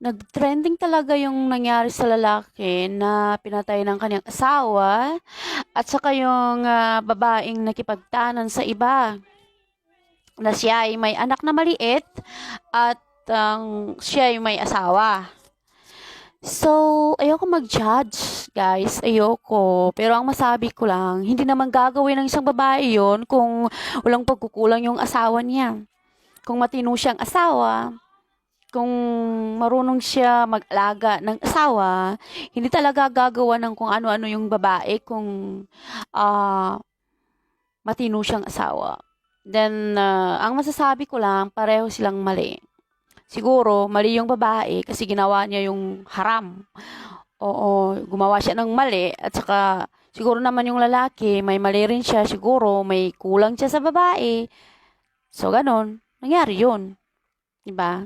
Nag-trending talaga yung nangyari sa lalaki na pinatay ng kanyang asawa at saka yung babaeng nakipagtanan sa iba na siya ay may anak na maliit at siya ay may asawa. So, ayoko mag-judge, guys. Ayoko. Pero ang masabi ko lang, hindi naman gagawin ng isang babae yon kung walang pagkukulang yung asawa niya. Kung matino siyang asawa, kung marunong siya mag-alaga ng asawa, hindi talaga gagawa ng kung ano-ano yung babae kung ah, matino siyang asawa. Then, ang masasabi ko lang, pareho silang mali. Siguro, mali yung babae kasi ginawa niya yung haram. Oo, gumawa siya ng mali at saka siguro naman yung lalaki, may mali rin siya, siguro may kulang siya sa babae. So, ganon. Nangyari yun. Diba?